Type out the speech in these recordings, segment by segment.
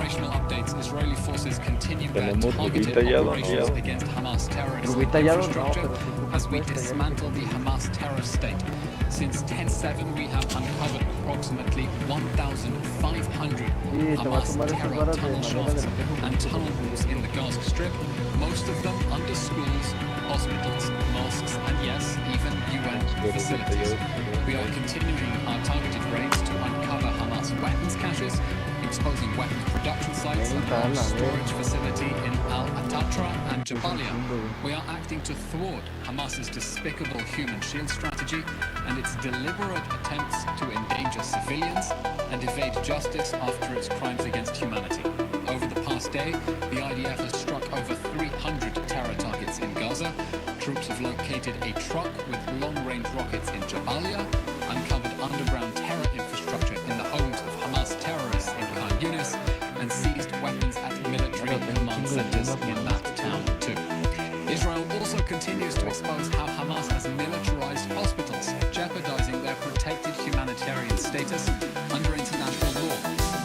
operational updates, Israeli forces continue their Tenemos targeted tallado, operations ¿no? against Hamas terrorist tallado, no, infrastructure pero sí tú as we puedes tallar. dismantle the Hamas terror state. Since 10/7, we have uncovered approximately 1,500 Sí, te va a Hamas tomar esas terror varas de tunnel madera shafts del espejo and porque tunnel walls in the Gaza Strip, most of them under schools, hospitals, mosques, and yes, even UN facilities. We are continuing our targeted raids to uncover Hamas weapons caches, exposing weapons production sites and Venta, arms la storage verga. facility in Al-Atatra and Jabalia. We are acting to thwart Hamas's despicable human shield strategy and its deliberate attempts to endanger civilians and evade justice after its crimes against humanity. Over the past day, the IDF has struck over 300 terror targets in Gaza. Troops have located a truck with long-range rockets in Jabalia, uncovered underground terror infrastructure in the homes of Hamas terrorists in Khan Yunis, and seized weapons at military command centers in that town too. Israel also continues to expose how Hamas has militarized hospitals, jeopardizing their protected humanitarian status under international law.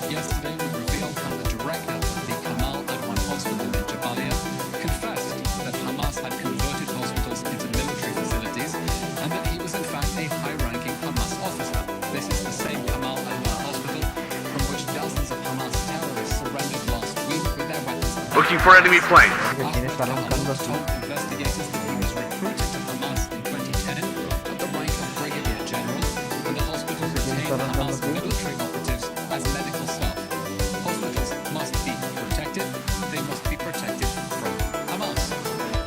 Yesterday, we revealed how the director of the Kamal Adwan Hospital in Jabalia confessed that Hamas had converted hospitals into military facilities and that he was in fact a high-ranking Hamas officer. This is the same Kamal Adwan Hospital from which dozens of Hamas terrorists surrendered last week with their weapons. Looking for enemy plane. Que quién está roncando así. Told investigators that he was recruited to Hamas in 2010 at the rank of brigadier general, and the hospital retained Hamas military operatives as medical staff. Hospitals must be protected. They must be protected from Hamas.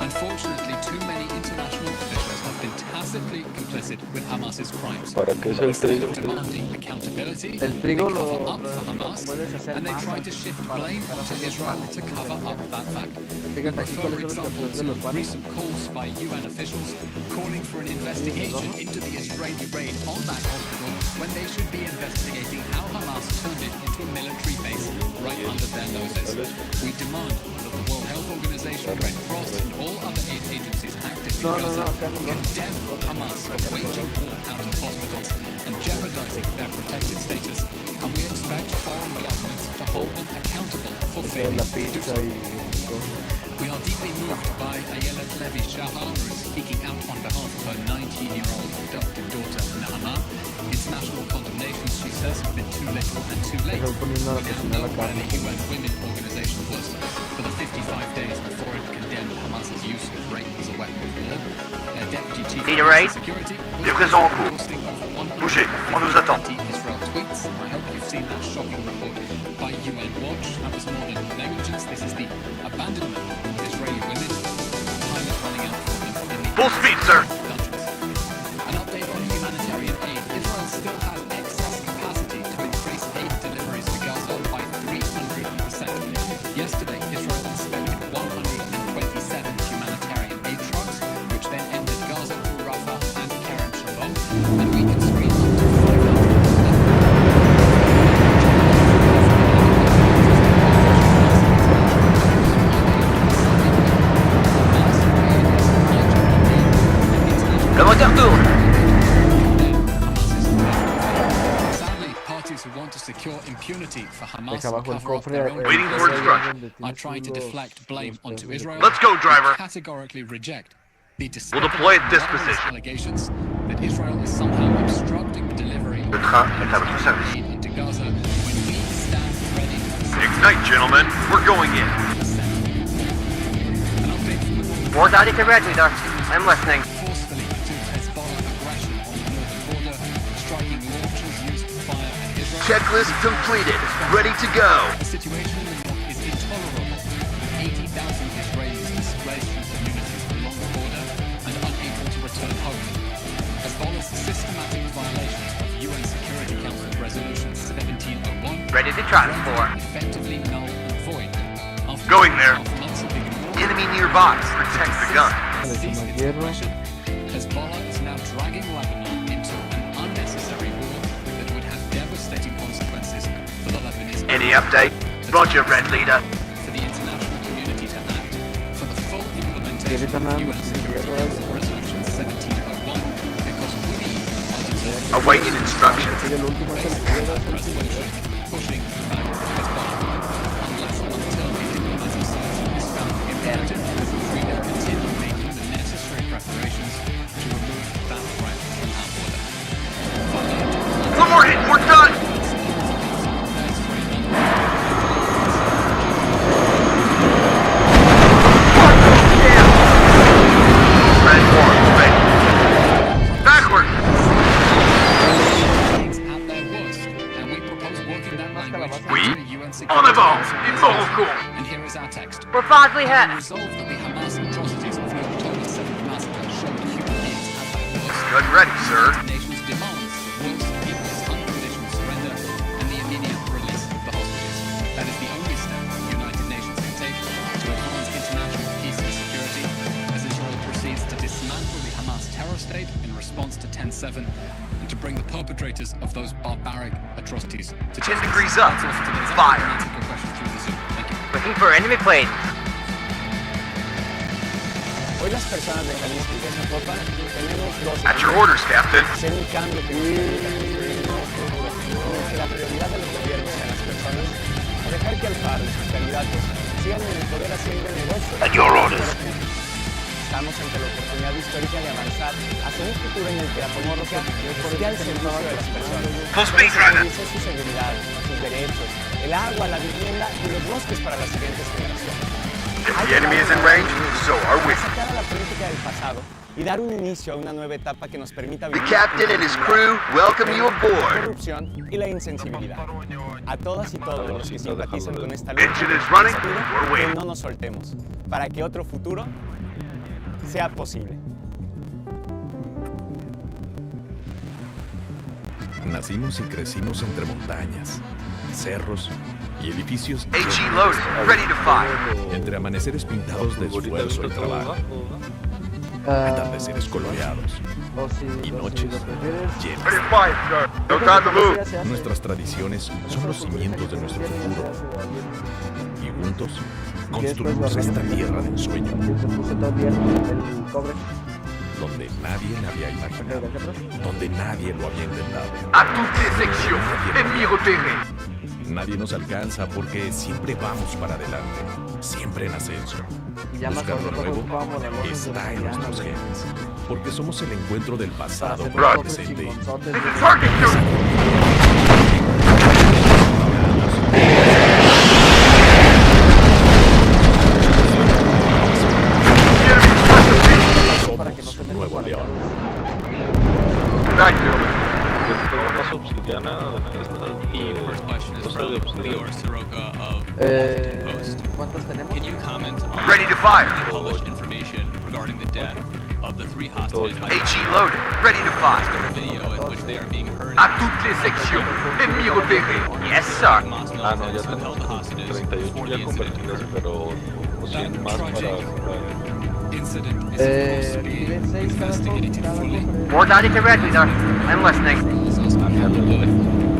Unfortunately, too many international officials have been tacitly complicit with Hamas's crimes. ¿Para qué es el Instead trigo? of demanding accountability, El they trigo cover lo up for Hamas, puedes hacer and they masa try to shift blame onto Israel to cover up that fact. Fíjate aquí For cuáles son los example, capturas de los to panes. recent calls by UN officials calling for an investigation into the Israeli raid on that hospital when they should be investigating how Hamas turned it into a military base right under their noses. We demand that the World Health Organization, Red Cross, and all other aid agencies active in Gaza condemn Hamas for waging war out of hospitals and jeopardizing their protected status, and we expect foreign governments to hold them accountable for failing La to do pizza so. y cosas. We are deeply moved by Ayelet Levi Shahar, who is speaking out on behalf of her 19-year-old adopted daughter, Nahama. International condemnations, she says, have been too little and too late. Estás poniendo a We now cocinar know la where carne. the UN Women Organization was for the 55 days before it condemned Hamas's use of rape as a weapon of war. Their deputy chief Need a of raid? security Livraison en cours. posting over 150 Bougez, on nous attend. Israel tweets. I hope you've seen that shocking report by UN Watch. That was more than negligence. This is the abandonment of Israeli women. Time is running out for them in the Full speed, sir. countries. An update on humanitarian aid. Israel still has excess capacity to increase aid deliveries to Gaza by 300%. Yesterday, Israel inspected 127 humanitarian aid trucks, which then entered Gaza through Rafah and Kerem Shalom, and we can screen up to 500. Le moteur tourne. Sadly, parties who want to secure impunity for Hamas Deja and abajo el cover up cofre. their own Waiting for crimes instruction. donde are tienes trying to los- deflect blame los onto pedazos. Israel. Let's go, driver. We categorically reject the We'll deploy at this murderous position. allegations that Israel is somehow obstructing the delivery of Le train est à votre service. aid into Gaza when we stand ready to Ignite, gentlemen. We're going in. An update from the More data to red leader. I'm listening. forcefully to Hezbollah aggression on the northern border, striking launchers used to fire at Israel. Checklist completed. Ready to go. The situation in the north is intolerable, with 80,000 Israelis displaced from communities along the border and unable to return home. Hezbollah's systematic violations of UN Security Council Resolution 1701 Ready to transport. are effectively null and void. After Going there. half months of ignoring Enemy nearby. Protect the gun. and cease its aggression, Hezbollah is now dragging Lebanon into an unnecessary war that would have devastating consequences for the Lebanese Any update? Roger, red leader. for the international community to act for the full implementation Ahorita nada of más UN tiene que Security llevar Council Resolution 1701 because we are determined Awaiting instruction. Sigue el último, to es el base que that resolution pushing back Hezbollah. En avant, les morts au con. And here is our text. We're badly hit. Resolve that the Hamas atrocities of the October 7th massacre showed human beings at their worst. Gun ready, sir. The nations demands the worst people's unconditional surrender and the immediate release of the hostages. That is the only step the United Nations can take to advance international peace and security as Israel proceeds to dismantle the Hamas terror state in response to 10/7 and to bring the perpetrators of those barbaric atrocities to 10 justice. degrees up. That's all for today's Fire. episode. Answer your questions through the Zoom. Thank you. Looking for enemy planes. Hoy las personas de Jalisco y de Zapopan tenemos dos At your orders, Captain. hacer un cambio que nos permita que la prioridad de los gobiernos sean las personas, o dejar que al par de sus candidatos sigan en el poder haciendo el negocio. At your orders. Estamos ante la oportunidad histórica de avanzar hacia un futuro en el que la política esté al servicio de las personas. Full speed, driver. Garantice su seguridad, sus derechos, el agua, la vivienda y los bosques para las siguientes generaciones. If the enemy is in range, so are we. Sacar a la política del pasado y dar un inicio a una nueva etapa que nos permita The vivir captain and his crew welcome you la aboard. corrupción y la insensibilidad. A todas y todos los que simpatizan con esta lucha, Engine is running. les pido We're que waiting. no nos soltemos para que otro futuro sea posible. Nacimos y crecimos entre montañas, cerros y edificios HE loaded, ready to fire. entre amaneceres pintados de esfuerzo y trabajo, atardeceres coloreados y noches llenas. Ready to fire, sir. No time to move. Nuestras tradiciones son los cimientos de nuestro futuro y juntos construimos esta tierra de ensueño donde nadie la había imaginado, donde nadie lo había intentado. À toutes les sections, ennemi repéré. Nadie nos alcanza porque siempre vamos para adelante, siempre en ascenso. Buscar lo nuevo está en nuestros genes, porque somos el encuentro del pasado con el presente. Target shooting. Somos Nuevo León. Back to First question is from Leor Soroka of Post. ¿Cuántos tenemos? Can you comment on Ready to fire. published information regarding the death of the 3 hostages by HE loaded, ready to fire. a video in which they are being heard À toutes les sections, ennemi repéré. Yes, sir. Hamas militants who held the hostages before the incident occurred. That tragic incident is of course being investigated fully. More daddy to red leader. I'm listening.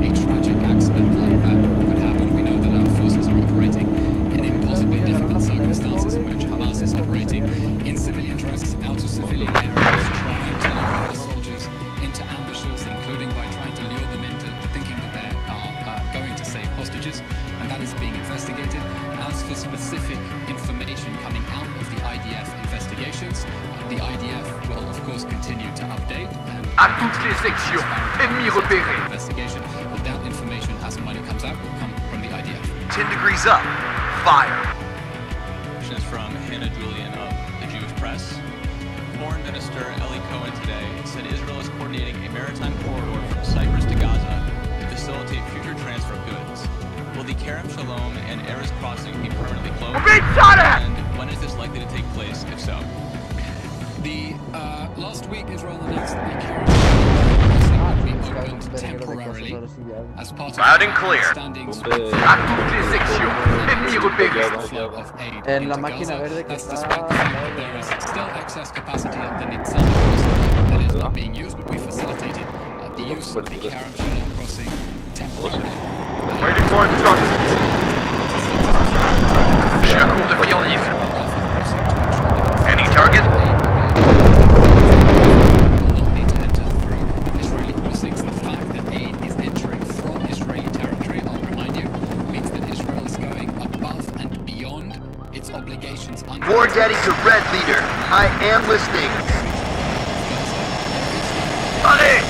A tragic accident like that could happen. We know that our forces are operating in impossibly difficult circumstances in which Hamas is operating in civilian dress, out of civilian areas, trying to lure the soldiers into ambushes, including by trying to lure them into thinking that they are going to save hostages, and that is being investigated. As for specific information coming out of the IDF investigations, the IDF will of course continue to update and À toutes les sections, ennemi repéré. investigation, but that information as and when it comes out will come from the IDF. 10 degrees up. Fire. Question is from Hannah Julian of the Jewish Press. Foreign Minister Eli Cohen today said Israel is coordinating a maritime corridor from Cyprus to Gaza to facilitate future transfer of goods. Will the Kerem Shalom and Erez crossing be permanently closed? We're being shot at! And when is this likely to take place, if so? The last week Israel announced that the Kerem crossing would be opened temporarily as part of Loud and clear. standings À toutes les sections, ennemi repéré. flow of aid En la into máquina Gaza. verde que That's está despite the fact that there is still excess capacity at the Nitzan crossing that is not being used, but we facilitated the use of the Kerem Shalom crossing temporarily. Waiting for instructions. Shackle de friandise. Any target? Will not need to enter through Israeli crossings. The fact that aid is entering from Israeli territory, I'll remind you, means that Israel is going above and beyond its obligations under War daddy to red leader. I am listening. Allez!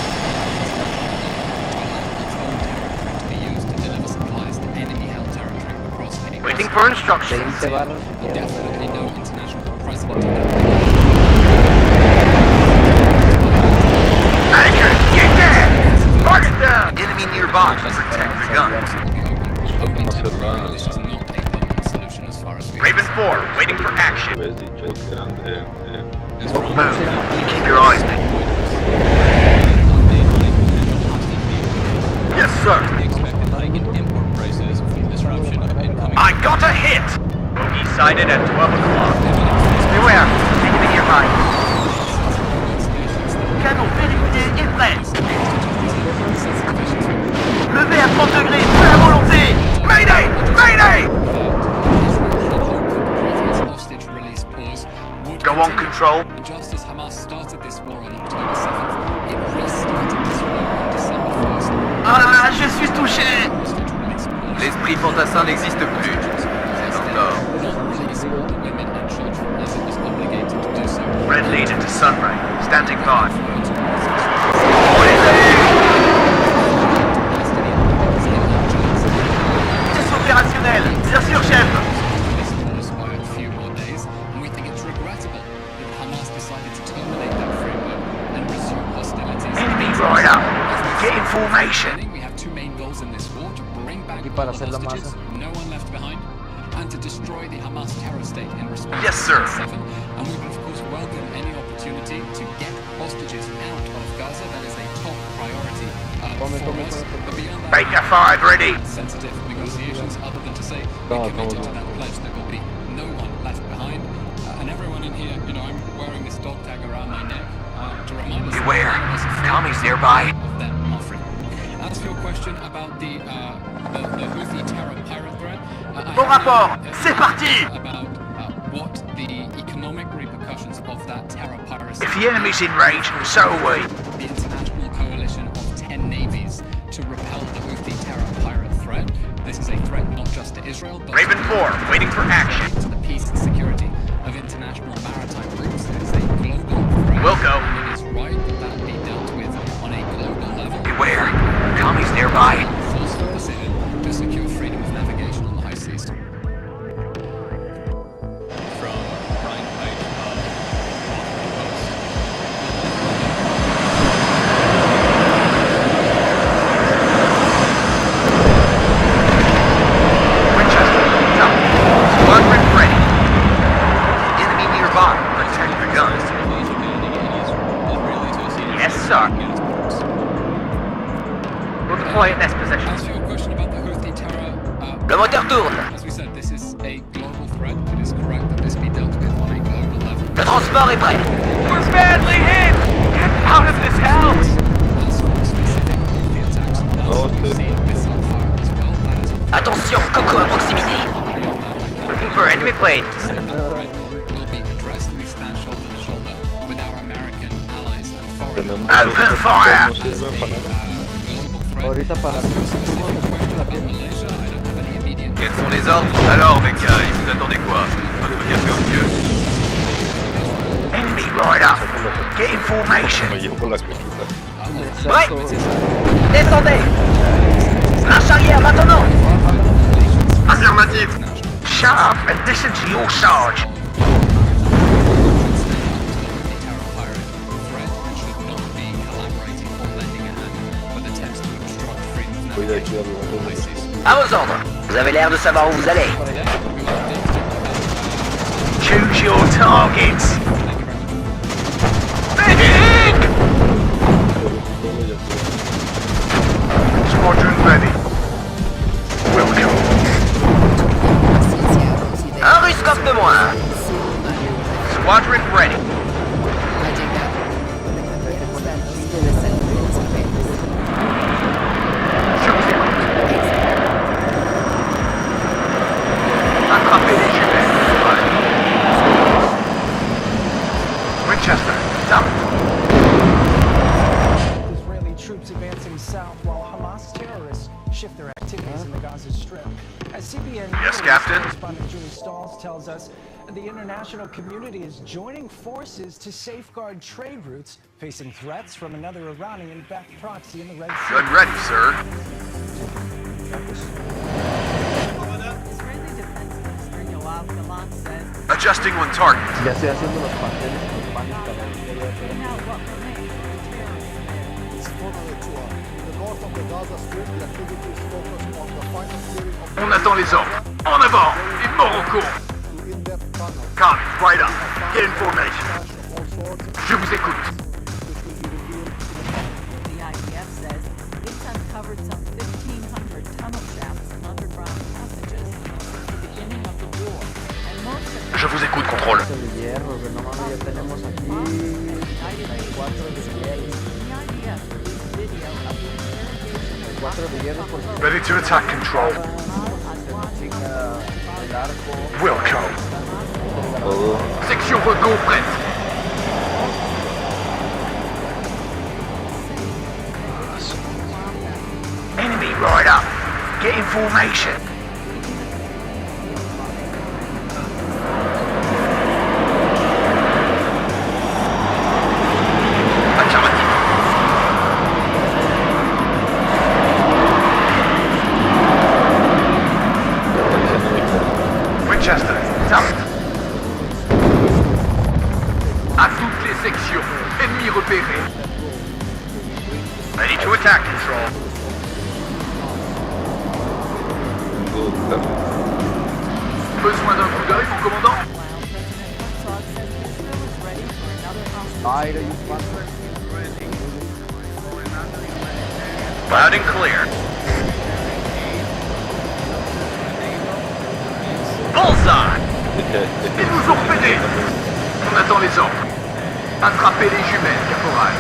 to be used to deliver supplies to enemy-held territory across the Waiting for instructions. 20 barras. Definitely no international precedent. Accurate! Get there! Target down! Enemy nearby. Protect the guns. Only to this is not a permanent solution as far as we Raven 4, waiting for action. Ves dicho grande. Move. Keep your eyes peeled. Yes, sir. The expected hike in import prices from disruption of incoming. I got a hit! Bogey sighted at 12 o'clock. Beware. Enemy nearby. Canon véhicule est prêt. Levez à 30 degrés, feu à volonté. Mayday! Mayday! hostage release pause would Go on, continue. control. Just as Hamas started this war on October 7th, it restarted this war on December 1st. Ah, je suis touché! Hostage release pause. L'esprit fantassin n'existe plus. C'est encore. Not releasing all the women and children as it was obligated to do so. Red leader to Sunray, standing by. Vitesse opérationnelle, bien sûr, chef. This pause by a few more days, and we think it's regrettable that Hamas decided to terminate that framework and resume hostilities. Enemy right up. Get in formation. We have two main goals in this war: to bring back Y all para the hacer la hostages, masa. no one left behind, and to destroy the Hamas terror state in response Yes, to sir. 7. And we would of course welcome any opportunity to get hostages out of Gaza. That is a top priority for us. But beyond that, Baker 5 ready. sensitive negotiations, other than to say we're committed to that pledge. There will be no one left behind, and everyone in here. You know, I'm wearing this dog tag around my neck to remind us. Beware. that none of us are free Tommy's nearby. Of them offering. As for your question about the Houthi terror pirate threat, I Bon have rapport. a- C'est parti. About what the economic repercussions of that terror piracy. If the enemy's in range, so are we. The international coalition of 10 navies to repel the Houthi terror pirate threat. This is a threat not just to Israel, but Raven 4, waiting for action. to the peace and security of international maritime routes. It is a global threat. We'll go. And it is right that that be dealt with on a global level. Beware. Tommy's nearby. Forceful decision to secure freedom of navigation on the high seas. From Brian Pike of Washington Post. Winchester, up. Squadron ready. Enemy nearby. Protect the guns. Israeli associated Yes, sir. against groups. We'll deploy at next position. As for your question about the Houthi terror, Le moteur tourne. as we said, this is a global threat. It is correct that this be dealt with on a global level. Le transport est prêt. We're badly hit. Get out of this house. As for specific Houthi attacks, we've seen missile fire as well. That is a Attention, Coco à proximité. Looking for enemy plane. threat will be addressed. We stand shoulder to shoulder with our American allies and foreign Open fire. No sirven para nada. global threat. Ahorita para As for your specific question about Malaysia, I don't have any immediate. Quels sont les ordres? Alors, mes gars, vous attendez quoi? Votre café au mieux. Enemy right up. Get in formation. Me llevo con la crechita. Ouais. Descendez. Marche arrière maintenant. Affirmative. Shut up and listen to your charge. Voy de aquí a los À vos ordres. Vous avez l'air de savoir où vous allez. Choose your targets. Medic! Squadron ready. Welcome. Un ruscope de moins. Squadron ready. Attrapez les jumelles. Winchester, up. Israeli troops advancing south while Hamas terrorists shift their activities in the Gaza Strip. As CBN Yes, Captain. correspondent Julie Stalls tells us, the international community is joining forces to safeguard trade routes facing threats from another Iranian-backed proxy in the Red Sea. Gun ready, sir. Israeli Defense Minister Yoav Gallant says Adjusting on target. ya estoy haciendo los pasteles con pan y now what remains of the terrorist On attend les ordres. En avant et mort au cours. Calm, right up. Get in formation. Je vous écoute. The IDF says it's uncovered some 1,500 tunnel shafts and underground passages since the beginning of the war. And most of them Je vous écoute, contrôle. El hierro, que no mames, ya tenemos aquí 4 de hierro. the IDF released video of the interrogation 4 de hierro por Ready to attack, control. chica, el arco. Welcome. Todo. Section Regon prête. Enemy right up. Get in formation. Affirmative. Winchester, target. À toutes les sections. Ennemi repéré. Ready to attack, control. Besoin d'un coup d'œil, mon commandant? Ay, you bastard. Loud and clear. Bullseye! Ils nous ont repérés! On attend les ordres. Attrapez les jumelles, caporal.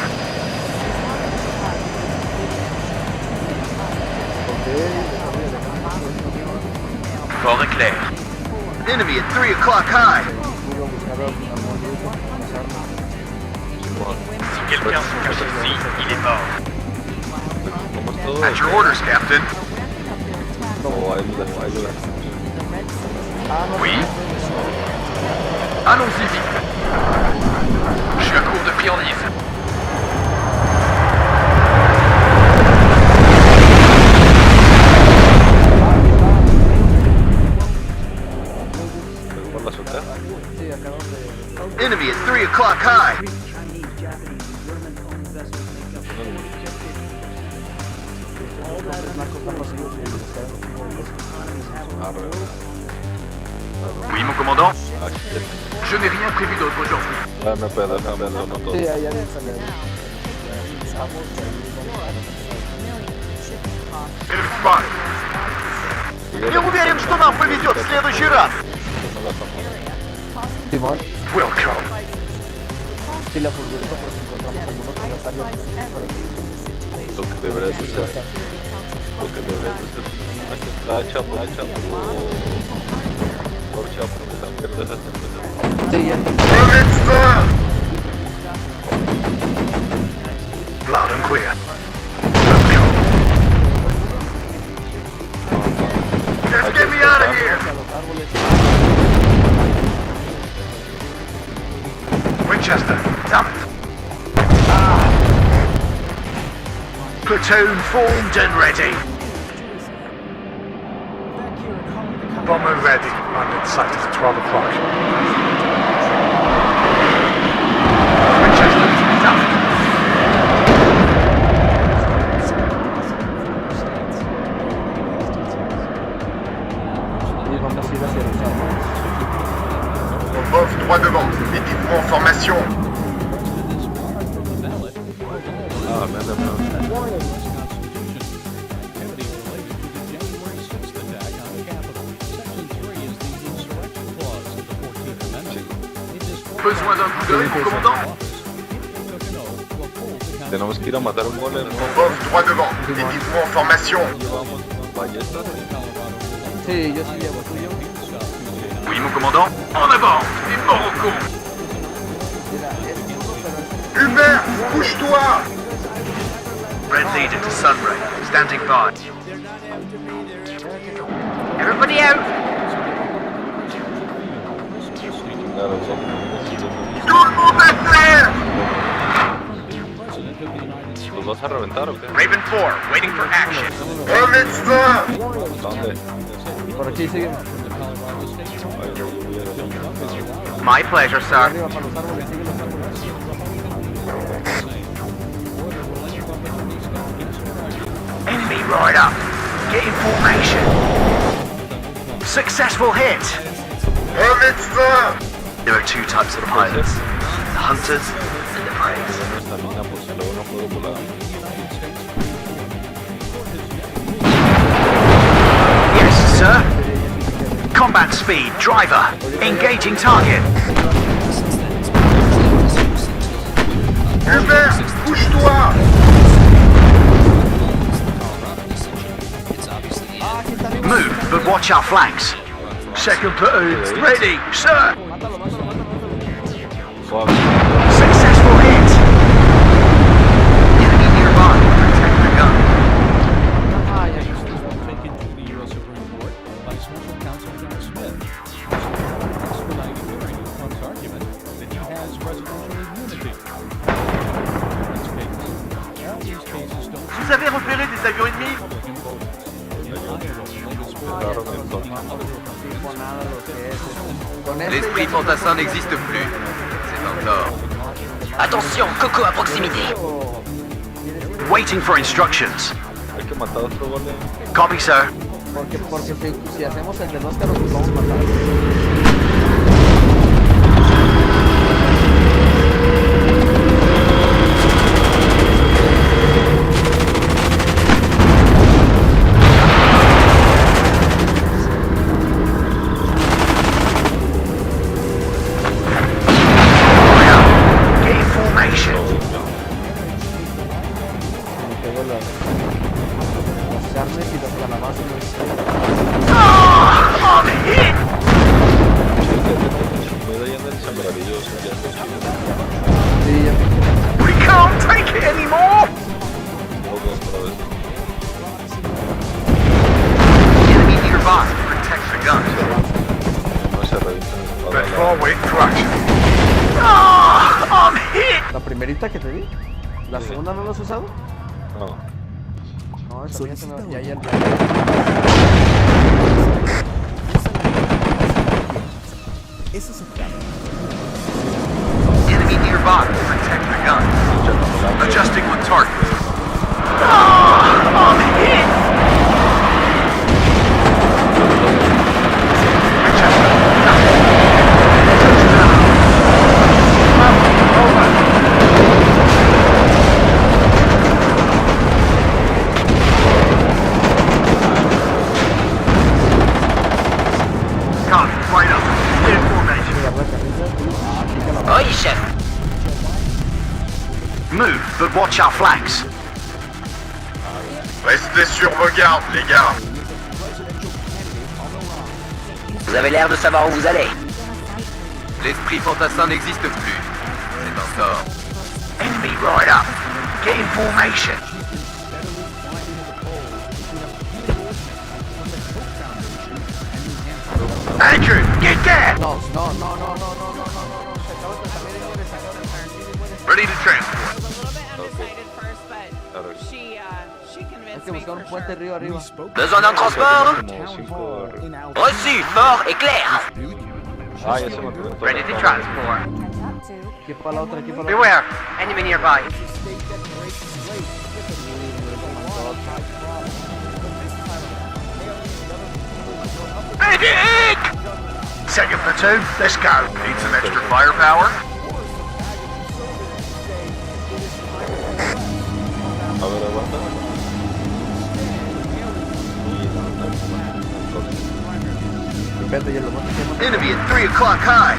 Fort est clair. Enemy at 3 o'clock high. Si quelqu'un se cache ici, il est mort. At your orders, Captain. Oui. Allons-y vite. Je suis à court de friandises. Enemy at 3 o'clock high. Oui, mon commandant. Je n'ai rien prévu d'autre aujourd'hui. Sí, allá en esa Enemy spotted. Не уверен, что нам повезет в следующий раз. Simón, Welcome. si la furgoneta pues encontramos algunos comentarios. Lo que deberías hacer. Lo que deberías hacer. La chapo. Por chapo, esa mierda esa cerveza. Sí, ya. Loud and clear. Let's get me out of here. Winchester, damn it. Platoon formed and ready. Bomber ready. I'm in sight at 12 o'clock. Winchester, damn it. Y vamos a ir hacia el lado. Off droit devant. Équipement en formation. Besoin d'un coup d'œil, mon commandant? Tenemos que ir a matar un golem. Off droit devant. Équipement en formation. Sí, yo sí llevo tuyo. Oui, mon commandant. En avant et mort au con. Mira, es uno, pero Hubert, bouge-toi! Red leader to Sunray, standing by. Everybody out! Claro, son. Tout le monde à terre! ¿Los vas a reventar o qué? Raven 4, waiting for action. Permits ¿Dónde? por aquí seguimos. My pleasure, sir. Arriba para los árboles, sigue los árboles. Enemy right up. Get in formation. Successful hit. There are two types of pilots. The hunters and the preys. Yes, sir. Combat speed, driver. Engaging target. Bouge-toi! Move, but watch our flanks. Second platoon, ready, sir! Successful hit! Enemy nearby, protect the gun. Taken to the U.S. Supreme Court by Special Counsel John Smith. Expedited hearing of Trump's argument that he has presidential immunity. All these cases don't... Vous avez repéré des avions ennemis? L'esprit fantassin n'existe plus. C'est un tort. Attention, Coco à proximité. Waiting for instructions. Hay que matar a otro guardia. Copy, sir. Porque si hacemos el de los carros, los vamos a matar. We can't take it anymore! Enemy nearby, protect the gun. Red 4 waiting for action. I'm hit! La primerita que te di, la segunda no la has usado. No. No, esa mía se me... Ya. Eso se trata. Enemy nearby, protect the gun. Adjusting with target. I'm hit! Oui, chef. Move, but watch our flanks. Restez sur vos gardes, les gars. Vous avez l'air de savoir où vous allez. L'esprit fantassin n'existe plus. C'est un tort. Enemy right up. Get in formation. Andrew, get there! No. Ready to transport. Hay que buscar un puente río arriba. Besoin d'un transport? Reçu, fort et clair. Ah, ya se me olvidó. Ready to transport. Equipa la otra, equipa la otra. Beware, enemy nearby. Medic! Second platoon, let's go. Need some extra firepower? A ver, aguanta. Vete, ya lo mando. Enemy at 3 o'clock high.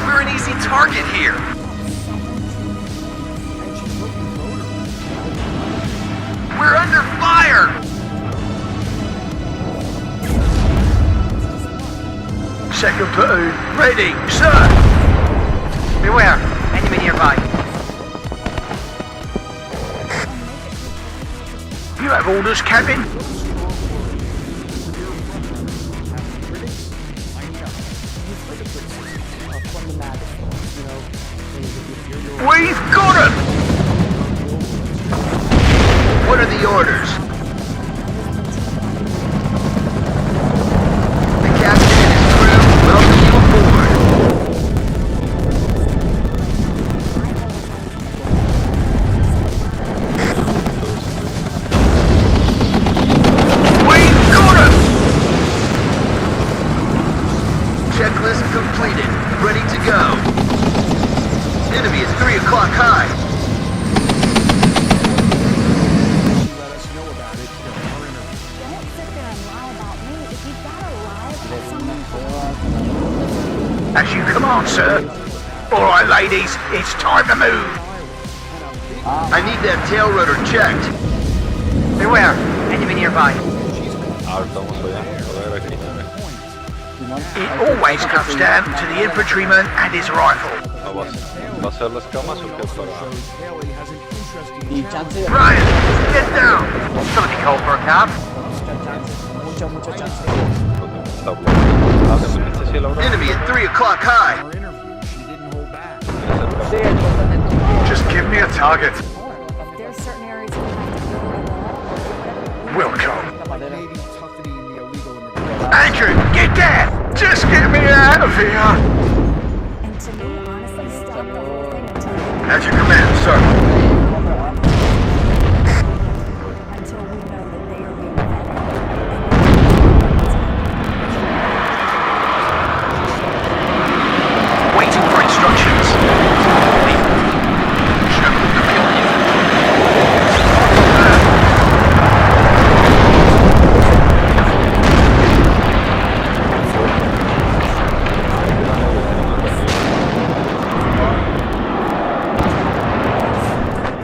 We're an easy target here. We're under fire! Second platoon, ready, sir! Beware, enemy nearby. You have orders, Captain? We've got him! What are the orders? The captain and his crew welcome you aboard. As you command, sir. All right, ladies, it's time to move. I need that tail rotor checked. Beware, enemy nearby. Ahora estamos allá. A ver, aquí. It always comes down to the infantryman and his rifle. No, ¿va a ser las camas o qué para? Y chance de... Ryan, get down. Somebody call for a cab. Mucha chance. Está bueno. Ah, ¿te metiste así a la hora? Enemy at 3 o'clock high. Sí, el Just give me a target. There are certain areas we have to build Will come. madera. Andrew, get down. Just get me out of here. and to me, honestly, stop the whole thing As you command, sir. until we know that they are being Waiting for instructions.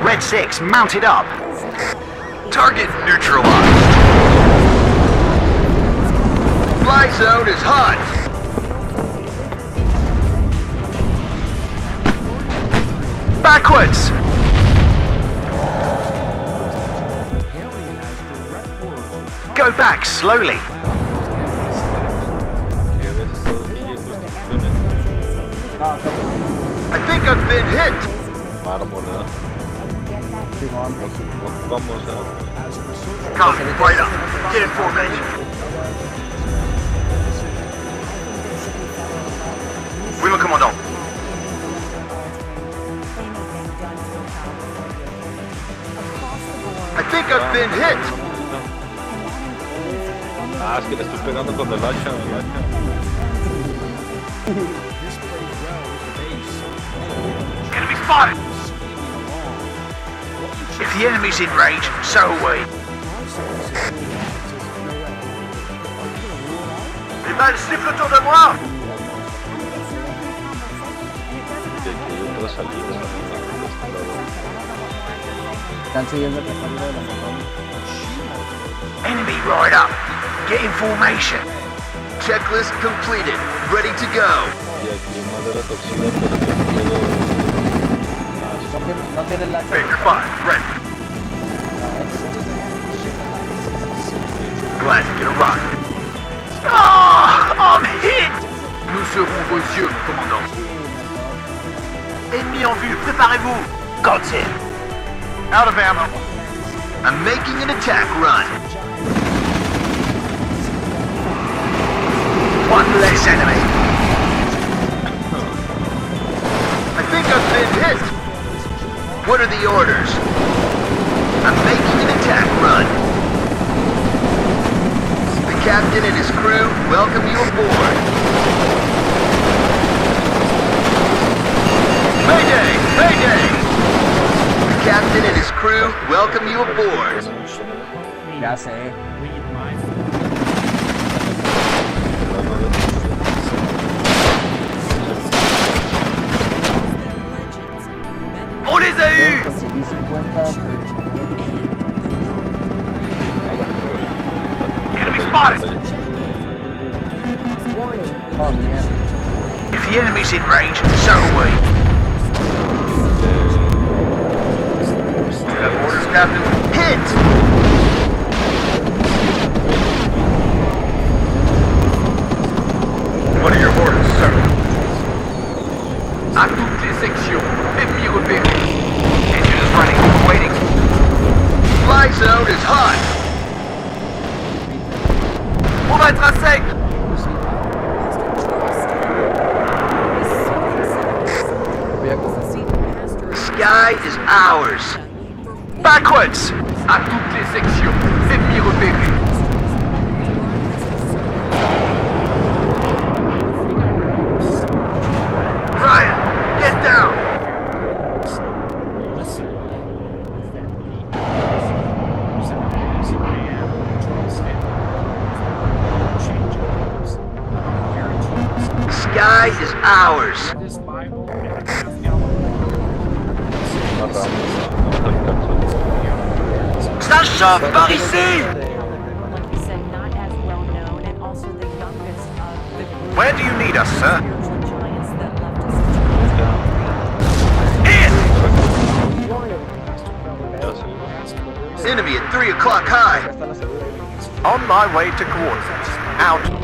Red 6 mounted up. Target neutralized. Fly zone is hot. Backwards! Go back slowly. I think I've been hit. Mármol, vamos a... Copy, right up. Get in formation. Oui, le commandant. I think I've been hit. Ah, es que le estoy pegando con el hacha, Enemy spotted. If the enemy's in range, so are we. Les balles sifflent autour de moi. Están siguiendo el recorrido de la zona. Enemy right up. Get in formation. Checklist completed. Ready to go. Y aquí madera toxina, pero que No tiene la... Figure 5, ready. Glad to get a rocket. Ah, I'm hit. Nous serons vos yeux, commandant. Ennemi en vue, préparez-vous. Got it. Out of ammo. I'm making an attack run. One less enemy. I think I've been hit. What are the orders? I'm making an attack run. The captain and his crew welcome you aboard. Mayday! Mayday! The captain and his crew welcome you aboard. Ya sé. On les a eus! Enemy spotted! Oh, man. If the enemy's in range, so are we. You have orders, Captain? Hit! What are your orders, sir? À toutes les sections, ennemis repérés. Engine is running, waiting. Fly zone is hot. On va être à sec. The sky is ours. Backwards! À toutes les sections, ennemis repérés. Ryan, get down! sky is ours. Ça chauffe par ici! Like you said, not as well known, and also the youngest of the group Where do you need us, sir? of giants that left us. Enemy at 3 o'clock high. On my way to coordinates. Out.